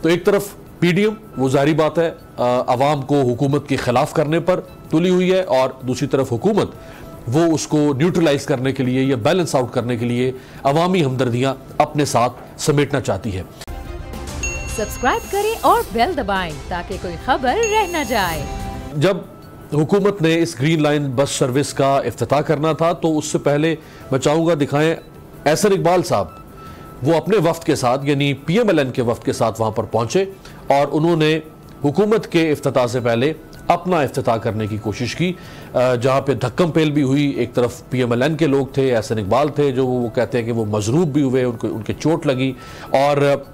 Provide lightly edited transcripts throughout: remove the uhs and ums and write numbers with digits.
तो एक तरफ पीडीएम वो जाहिर बात है अवाम को हुकूमत के खिलाफ करने पर तुली हुई है, और दूसरी तरफ हुकूमत वो उसको न्यूट्रलाइज करने के लिए या बैलेंस आउट करने के लिए अवामी हमदर्दियां अपने साथ समेटना चाहती है। सब्सक्राइब करें और बेल दबाएं ताकि कोई खबर रह न जाए। जब हुकूमत ने इस ग्रीन लाइन बस सर्विस का इफ्तिताह करना था तो उससे पहले मैं चाहूँगा दिखाएं एहसन इकबाल साहब, वो अपने वफ्द के साथ यानी PMLN के वफ्द के साथ वहाँ पर पहुँचे और उन्होंने हुकूमत के इफ्तिताह से पहले अपना इफ्तिताह करने की कोशिश की, जहाँ पे धक्कम पेल भी हुई। एक तरफ PMLN के लोग थे, एहसन इकबाल थे जो वो कहते हैं कि वो मजरूब भी हुए, उनके चोट लगी, और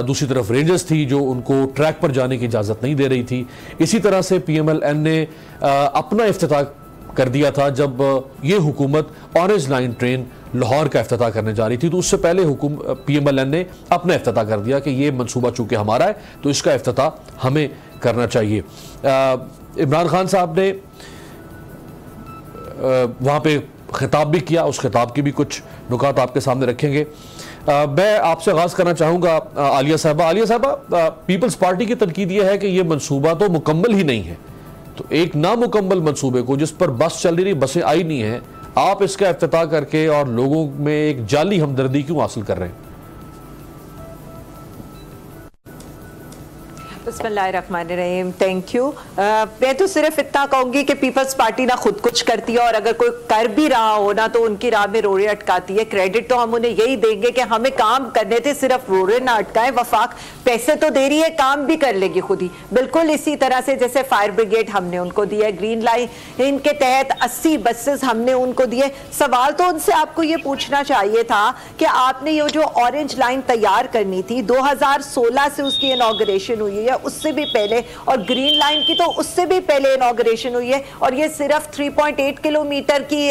दूसरी तरफ रेंजर्स थी जो उनको ट्रैक पर जाने की इजाज़त नहीं दे रही थी। इसी तरह से PMLN ने अपना इफ्तिताह कर दिया था जब ये हुकूमत ऑरेंज लाइन ट्रेन लाहौर का इफ्तिताह करने जा रही थी, तो उससे पहले PMLN ने अपना इफ्तिताह कर दिया कि ये मंसूबा चूंकि हमारा है तो इसका इफ्तिताह हमें करना चाहिए। इमरान खान साहब ने वहाँ पे खिताब भी किया, उस खिताब की भी कुछ नुकात आपके सामने रखेंगे। मैं आपसे आगाज़ करना चाहूँगा आलिया साहबा, पीपल्स पार्टी की तनकीद ये है कि ये मंसूबा तो मुकम्मल ही नहीं है, तो एक नामुकम्मल मंसूबे को जिस पर बस चल रही, बसें आई नहीं हैं, आप इसका इफ्तिताह करके और लोगों में एक जाली हमदर्दी क्यों हासिल कर रहे हैं? बिस्मिल्लाहिर्रहमानिर्रहीम, थैंक यू। मैं तो सिर्फ इतना कहूंगी कि पीपल्स पार्टी ना खुद कुछ करती है, और अगर कोई कर भी रहा हो ना तो उनकी राह में रोड़े अटकाती है। क्रेडिट तो हम उन्हें यही देंगे कि हमें काम करने थे, सिर्फ रोड़े ना अटकाए। वफाक पैसे तो दे रही है, काम भी कर लेगी खुद ही, बिल्कुल इसी तरह से जैसे फायर ब्रिगेड हमने उनको दिया, ग्रीन लाइन इनके तहत 80 बसेस हमने उनको दिए। सवाल तो उनसे आपको ये पूछना चाहिए था कि आपने ये जो ऑरेंज लाइन तैयार करनी थी 2016 से उसकी इनॉग्रेशन हुई है, उससे भी पहले, और ग्रीन लाइन की तो उससे भी पहले इनॉग्रेशन हुई है, और ये सिर्फ 3.8 किलोमीटर की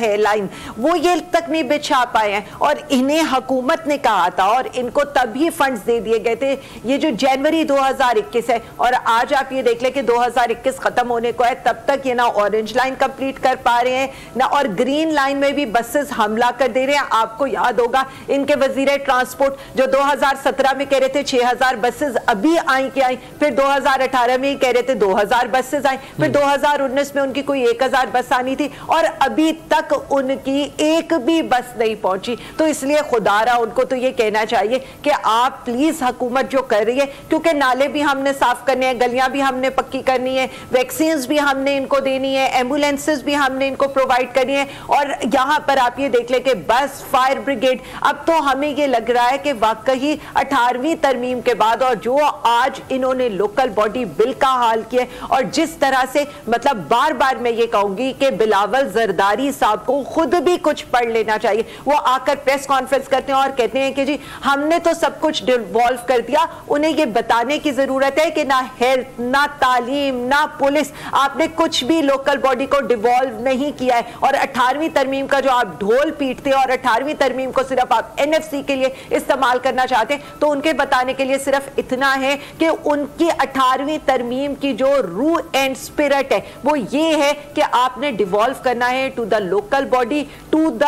है लाइन, वो ये तक नहीं बिछा पाए हैं। और इन्हें हुकूमत ने कहा था और इनको तभी फंड्स दे दिए गए थे, ये जो जनवरी 2021 है, और आज आप ये देख लें कि 2021 खत्म होने को है, तब तक ये ना ऑरेंज लाइन कंप्लीट कर पा रहे हैं ना, और ग्रीन लाइन में भी बसेस हमला कर दे रहे हैं। आपको याद होगा इनके वजीर ट्रांसपोर्ट जो 2017 में कह रहे थे 6000 बसेस अभी आई की आई, फिर 2018 में ही कह रहे थे 2000 बसेस आई, फिर 2019 में उनकी कोई 1000 बस आनी थी, और अभी तक उनकी एक भी बस नहीं पहुंची। तो इसलिए खुदारा उनको तो ये कहना चाहिए कि आप प्लीज हुकूमत जो कर रही है, क्योंकि नाले भी हमने साफ करने हैं, गलियां भी हमने पक्की करनी है, वैक्सीन भी हमने इनको देनी है, एम्बुलेंसेज भी हमने इनको प्रोवाइड करनी है, और यहां पर आप ये देख ले कि बस फायर ब्रिगेड, अब तो हमें ये लग रहा है कि वाकई 18वीं तरमीम के बाद, और जो आज इन्होंने लोकल बॉडी बिल का हाल किया, और जिस तरह से मतलब बार बार मैं ये कहूंगी कि बिलावल जरदारी साहब को खुद भी कुछ पढ़ लेना चाहिए। वो आकर प्रेस कॉन्फ्रेंस करते हैं और कहते हैं कि जी हमने तो सब कुछ डिवॉल्व कर दिया। उन्हें ये बताने की जरूरत है कि ना हेल्थ, ना तालीम, ना पुलिस, आपने कुछ भी लोकल बॉडी को डिवॉल्व नहीं किया है। और 18वीं तरमीम का जो आप ढोल पीटते हैं और 18वीं तरमीम को सिर्फ आप NFC के लिए इस्तेमाल करना चाहते हैं, तो उनके बताने के लिए सिर्फ इतना है कि उनकी 18वीं तरमीम की जो रूह एंड स्पिरिट है वो ये है कि आपने डिवॉल्व करना है to the local body, to the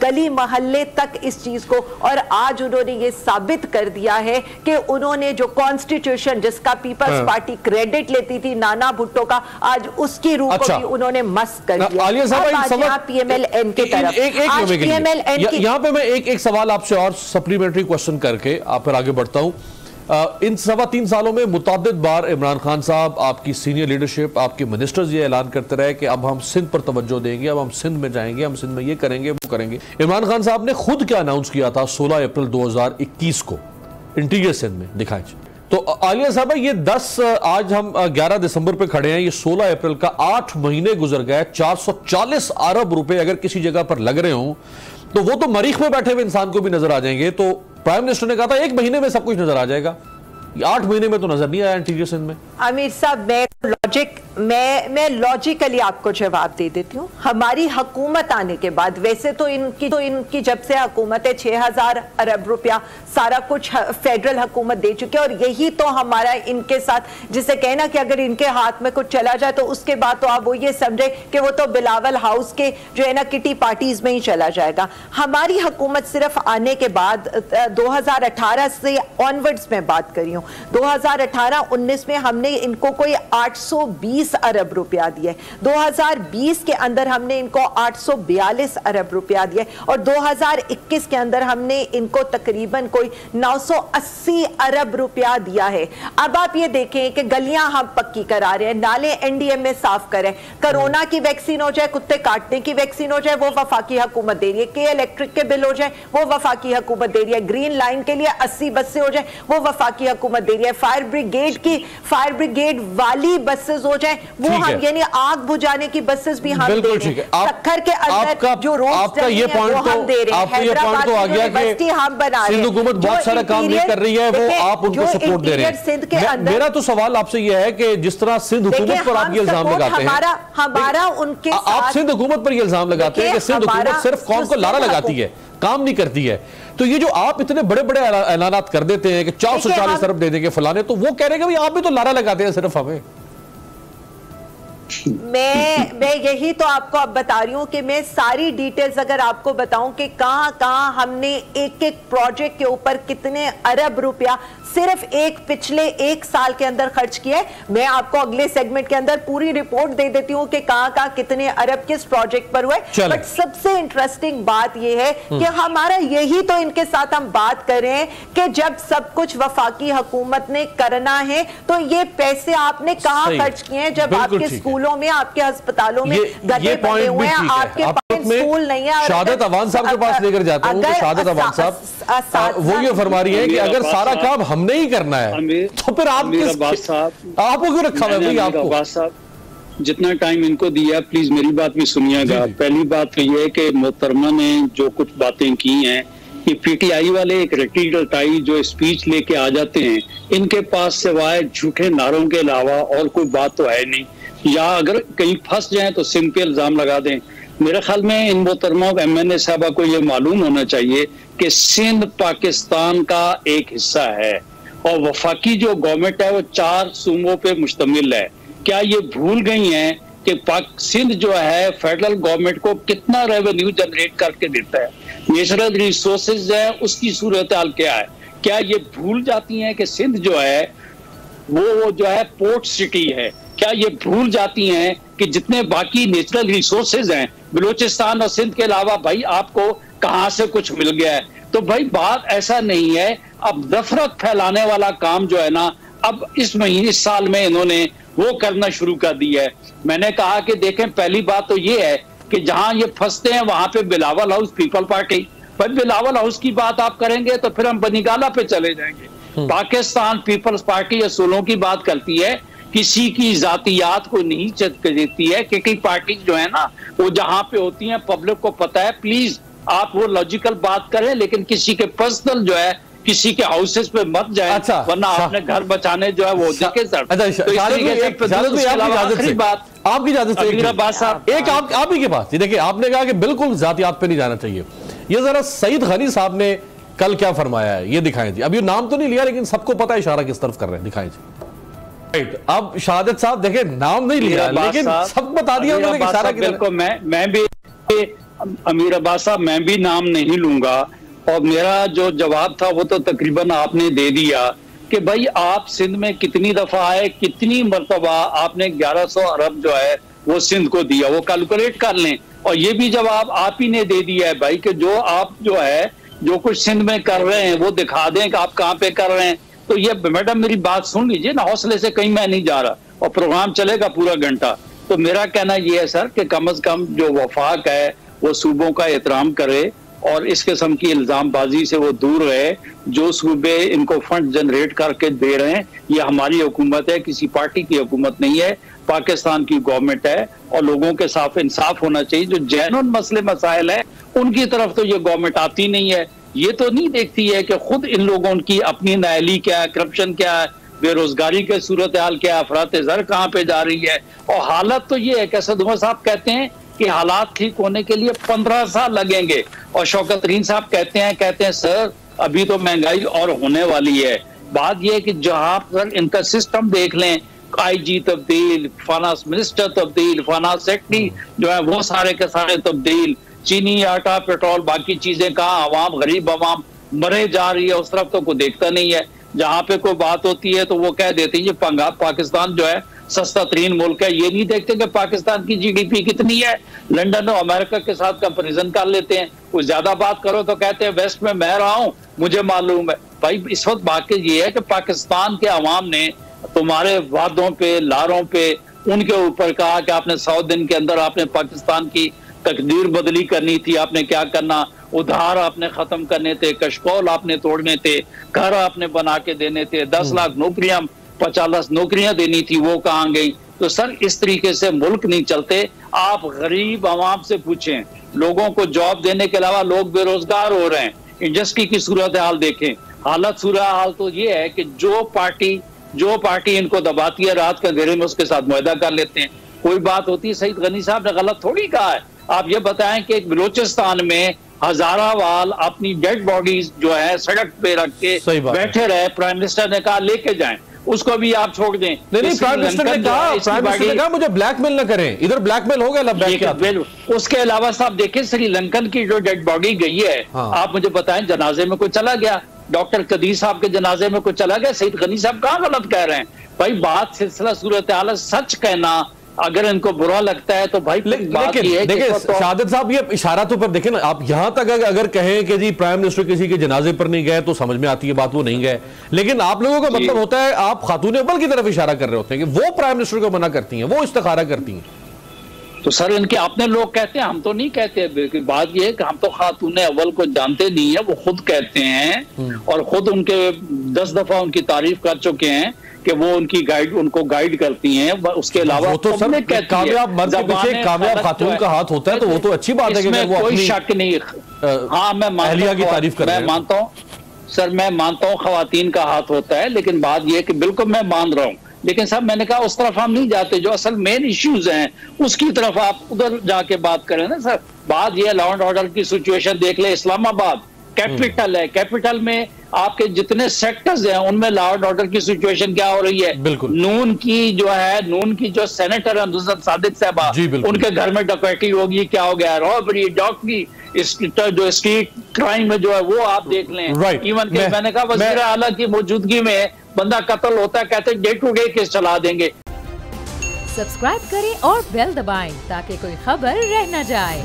गली मोहल्ले तक इस चीज को। और आज उन्होंने ये साबित कर दिया है कि उन्होंने जो कॉन्स्टिट्यूशन जिसका पीपल्स पार्टी क्रेडिट लेती थी नाना भुट्टो का, आज उसकी रूह को भी उन्होंने मस्त कर दिया। PMLN की तरफ यहाँ पे मैं एक सवाल आपसे और सप्लीमेंट्री क्वेश्चन करके आप फिर आगे बढ़ता हूँ। इन 3.25 सालों में मुतअद्दिद बार इमरान खान साहब, आपकी सीनियर लीडरशिप, आपके मिनिस्टर्स ये ऐलान करते रहे कि अब हम सिंध पर तवज्जो देंगे, अब हम सिंध में जाएंगे, हम सिंध में ये करेंगे वो करेंगे। इमरान खान साहब ने खुद क्या अनाउंस किया था 16 अप्रैल 2021 को इंटीरियर सिंध में, दिखाएं। तो आलिया साहब ये 10 आज हम 11 दिसंबर पे खड़े हैं, ये 16 अप्रैल का 8 महीने गुजर गए, 440 अरब रुपए अगर किसी जगह पर लग रहे हों तो वो तो मरीख में बैठे हुए इंसान को भी नजर आ जाएंगे। तो प्राइम मिनिस्टर ने कहा था 1 महीने में सब कुछ नजर आ जाएगा, 8 महीने में तो नजर नहीं आया इंटीरियर सिंध में। आमिर साहब, मैं लॉजिकली आपको जवाब दे देती हूँ। हमारी हुकूमत आने के बाद, वैसे तो इनकी जब से हुकूमत है 6000 अरब रुपया सारा कुछ फेडरल हुकूमत दे चुकी है, और यही तो हमारा इनके साथ जिसे कहना कि अगर इनके हाथ में कुछ चला जाए तो उसके बाद तो आप वो ये समझे कि वो तो बिलावल हाउस के जो है ना किटी पार्टीज में ही चला जाएगा। हमारी हुकूमत सिर्फ आने के बाद 2018 से ऑनवर्ड्स में बात करी हूँ, 2018-19 में हमने इनको कोई 820 अरब रुपया दिया, 2020 के अंदर हमने इनको 842 अरब रुपया दिया, और 2021 के अंदर हमने इनको तकरीबन कोई 980 अरब रुपया दिया है। अब आप ये देखें कि गलियां हम पक्की करा रहे हैं, नाले एनडीएम में साफ करें, कोरोना की वैक्सीन हो जाए, कुत्ते काटने की वैक्सीन हो जाए, वो वफाकी हुकूमत दे रही है, के इलेक्ट्रिक के बिल हो जाए वो वफाकी हुकूमत दे रही है, ग्रीन लाइन के लिए 80 बसें हो जाए वो वफाकी हुकूमत दे रही है, फायर ब्रिगेड वाली बसेस हो जाए वो हम, यानी आग बुझाने की बसेस भी हम दे रहे हैं। सक्खर के अंदर जो रोड ये पॉइंट हम दे रहे हैं, हैदराबाद आ गया कि हम बना रहे हैं। सिंध हुकूमत बहुत सारा काम नहीं कर रही है, वो आप उनको सपोर्ट दे रहे हैं। मेरा तो सवाल आपसे यह है कि जिस तरह सिंध हुकूमत पर आप ये इल्जाम लगाते हैं, हमारा उनके आप सिंध हुकूमत पर ये इल्जाम लगाते हैं कि सिंध हुकूमत सिर्फ कौम को लारा लगाती है, काम नहीं करती है। तो ये जो आप इतने बड़े बड़े ऐलानात कर देते हैं कि 440 अरब दे देंगे फलाने, तो वो कह रहे हैं कि आप भी तो लारा लगाते हैं सिर्फ हमें। मैं यही तो आपको अब बता रही हूं कि मैं सारी डिटेल्स अगर आपको बताऊं कि कहां हमने एक एक प्रोजेक्ट के ऊपर कितने अरब रुपया सिर्फ पिछले एक साल के अंदर खर्च किया है, मैं आपको अगले सेगमेंट के अंदर पूरी रिपोर्ट दे देती हूं कि कहां कितने अरब किस प्रोजेक्ट पर हुए। बट सबसे इंटरेस्टिंग बात यह है कि हमारा यही तो इनके साथ हम बात कर रहे हैं कि जब सब कुछ वफाकी हुकूमत ने करना है तो ये पैसे आपने कहां खर्च किए हैं, जब आपके स्कूलों में, आपके अस्पतालों में गड्ढे बने हुए हैं, आपके पास स्कूल नहीं है। शहादत अवान साहब के पास लेकर जाता हूं, शहादत अवान साहब वो ये फरमा रही है कि अगर सारा काम हमने ही करना है तो फिर आपको क्यों रखा है भाई? आपको जितना टाइम इनको दिया, प्लीज मेरी बात भी सुनिएगा। पहली बात तो ये है कि मोहतरमा ने जो कुछ बातें की हैं, ये पीटीआई वाले एक रट्टी रटाई जो स्पीच लेके आ जाते हैं, इनके पास सिवाय झूठे नारों के अलावा और कोई बात तो है नहीं, या अगर कहीं फंस जाए तो सिंध पे इल्जाम लगा दें। मेरे ख्याल में इन मोहतरमा MNA साहबा को ये मालूम होना चाहिए कि सिंध पाकिस्तान का एक हिस्सा है और वफाकी जो गवर्नमेंट है वो 4 सूबों पे मुश्तमिल है। क्या ये भूल गई हैं कि सिंध जो है फेडरल गवर्नमेंट को कितना रेवेन्यू जनरेट करके देता है, नेचुरल रिसोर्सेज है उसकी सूरत हाल क्या है? क्या ये भूल जाती हैं कि सिंध जो है वो जो है पोर्ट सिटी है? क्या ये भूल जाती हैं कि जितने बाकी नेचुरल रिसोर्सेज हैं बलूचिस्तान और सिंध के अलावा भाई आपको कहां से कुछ मिल गया है? तो भाई बात ऐसा नहीं है। अब नफरत फैलाने वाला काम जो है ना, अब इस महीने इस साल में इन्होंने वो करना शुरू कर दिया है। मैंने कहा कि देखें, पहली बात तो ये है कि जहां ये फंसते हैं वहां पे बिलावल हाउस पीपल पार्टी, पर बिलावल हाउस की बात आप करेंगे तो फिर हम बनीगाला पे चले जाएंगे। पाकिस्तान पीपल्स पार्टी असूलों की बात करती है, किसी की जातियात को नहीं देती है, क्योंकि पार्टी जो है ना वो जहां पे होती है पब्लिक को पता है। प्लीज आप वो लॉजिकल बात करें, लेकिन किसी के पर्सनल जो है किसी के हाउसेस पे मत जाए। अच्छा, वरना आपने घर बचाने जो है वो देखे सर। बात आपकी इजाजत से एक आप ही के पास, देखिए आपने कहा कि बिल्कुल जातियात पे नहीं जाना चाहिए। ये जरा सईद गनी साहब ने कल क्या फरमाया है ये दिखाएं जी। अब ये नाम तो नहीं लिया लेकिन सबको पता है इशारा किस तरफ कर रहे हैं, दिखाएं जी। अब शहादत साहब देखे नाम नहीं लिया लेकिन सब बता दिया उन्होंने इशारा बिल्कुल। मैं भी अमीर अब्बास साहब मैं भी नाम नहीं लूंगा, और मेरा जो जवाब था वो तो तकरीबन आपने दे दिया कि भाई आप सिंध में कितनी दफा आए, कितनी मरतबा आपने 1100 अरब जो है वो सिंध को दिया, वो कैलकुलेट कर लें। और ये भी जवाब आप ही ने दे दिया है भाई कि जो आप जो है जो कुछ सिंध में कर रहे हैं वो दिखा दें कि आप कहाँ पे कर रहे हैं। तो ये मैडम मेरी बात सुन लीजिए ना, हौसले से कहीं मैं नहीं जा रहा और प्रोग्राम चलेगा पूरा घंटा। तो मेरा कहना ये है सर कि कम अज कम जो वफाक है वो सूबों का एहतराम करे और इस किस्म की इल्जामबाजी से वो दूर रहे। जो सूबे इनको फंड जनरेट करके दे रहे हैं ये हमारी हुकूमत है, किसी पार्टी की हुकूमत नहीं है, पाकिस्तान की गवर्नमेंट है। और लोगों के साथ इंसाफ होना चाहिए। जो जेन्युइन मसले मसाइल है उनकी तरफ तो ये गवर्नमेंट आती नहीं है। ये तो नहीं देखती है कि खुद इन लोगों की अपनी नाअहली क्या है, करप्शन क्या है, बेरोजगारी के सूरत हाल क्या, अफरात ज़र कहाँ पे जा रही है। और हालत तो ये है कि असद उमर साहब कहते हैं कि हालात ठीक होने के लिए 15 साल लगेंगे, और शौकत तरीन साहब कहते हैं सर अभी तो महंगाई और होने वाली है। बात यह है कि जहां पर इनका सिस्टम देख लें, IG तब्दील, फाइनेंस मिनिस्टर तब्दील, फाइनेंस सेक्रेटरी जो है वो सारे के सारे तब्दील, चीनी, आटा, पेट्रोल, बाकी चीजें कहाँ, आवाम, गरीब आवाम मरे जा रही है, उस तरफ तो कोई देखता नहीं है। जहां पे कोई बात होती है तो वो कह देती है पाकिस्तान जो है सस्ता तरीन मुल्क है। ये नहीं देखते कि पाकिस्तान की GDP कितनी है, लंदन और अमेरिका के साथ कंपेरिजन कर लेते हैं। कुछ ज्यादा बात करो तो कहते हैं वेस्ट में मैं रहा हूं, मुझे मालूम है। भाई इस वक्त बात ये है कि पाकिस्तान के अवाम ने तुम्हारे वादों पे, लारों पे, उनके ऊपर कहा कि आपने 100 दिन के अंदर आपने पाकिस्तान की तकदीर बदली करनी थी, आपने क्या करना, उधार आपने खत्म करने थे, कशकोल आपने तोड़ने थे, घर आपने बना के देने थे, 10 लाख नौकरियां, 50 लाख नौकरियां देनी थी, वो कहाँ गई। तो सर इस तरीके से मुल्क नहीं चलते। आप गरीब आवाम से पूछें, लोगों को जॉब देने के अलावा लोग बेरोजगार हो रहे हैं। इंडस्ट्री की सूरत हाल देखें, हालत सूरत हाल तो ये है कि जो पार्टी इनको दबाती है रात के अंधेरे में उसके साथ मुआहदा कर लेते हैं। कोई बात होती है, सईद गनी साहब ने गलत थोड़ी कहा है। आप ये बताएं कि एक बलूचिस्तान में हजारावाल अपनी डेड बॉडीज जो है सड़क पे रख के बैठे रहे, प्राइम मिनिस्टर ने कहा लेके जाएं, उसको भी आप छोड़ दें। नहीं, प्राइम मिनिस्टर ने कहा मुझे ब्लैकमेल न करें, इधर ब्लैकमेल हो गया। उसके अलावा साहब देखें, श्रीलंकन की जो डेड बॉडी गई है, आप मुझे बताएं जनाजे में कोई चला गया, डॉक्टर कदीर साहब के जनाजे में कोई चला गया, सईद गनी साहब कहाँ गलत कह रहे हैं। भाई बात सिलसिला सूरत हाल, सच कहना अगर इनको बुरा लगता है तो भाई बात ये है। देखिए शहादत साहब, ये इशारा तो पर देखें ना, आप यहां तक अगर कहें कि जी प्राइम मिनिस्टर किसी के जनाजे पर नहीं गए तो समझ में आती है बात, वो नहीं गए। लेकिन आप लोगों का मतलब होता है आप खातून अव्वल की तरफ इशारा कर रहे होते हैं कि वो प्राइम मिनिस्टर को मना करती हैं, वो इस्तिखारा करती हैं। तो सर इनके अपने लोग कहते हैं, हम तो नहीं कहते। बात यह है कि हम तो खातून अव्वल को जानते नहीं है, वो खुद कहते हैं और खुद उनके 10 दफा उनकी तारीफ कर चुके हैं कि वो उनको गाइड करती हैं। उसके अलावा वो तो सब कामयाब मर्द के पीछे कामयाब खातून का हाथ होता है, तो वो तो अच्छी बात है कि वो कोई शक नहीं। हाँ मैं अहलिया की तारीफ कर रहे हैं, मैं मानता हूँ सर, मैं मानता हूँ खवातीन का हाथ होता है, लेकिन बात यह कि बिल्कुल मैं मान रहा हूँ। लेकिन साहब मैंने कहा उस तरफ हम नहीं जाते, जो असल मेन इश्यूज हैं उसकी तरफ आप उधर जाके बात करें ना सर। बात यह लॉ एंड ऑर्डर की सिचुएशन देख ले, इस्लामाबाद कैपिटल है, कैपिटल में आपके जितने सेक्टर्स हैं उनमें लॉ एंड ऑर्डर की सिचुएशन क्या हो रही है। नून की जो सेनेटर है नुसरत सादिक साहबा, उनके घर में डकैती होगी, क्या हो गया, रॉबरी, डॉक्टरी, जो स्ट्रीट क्राइम में जो है वो आप देख लें। इवन के मैंने कहा वज़ीर आला की मौजूदगी में बंदा कत्ल होता है, कहते डे टू डे केस चला देंगे। सब्सक्राइब करें और बेल दबाएं ताकि कोई खबर रह न जाए।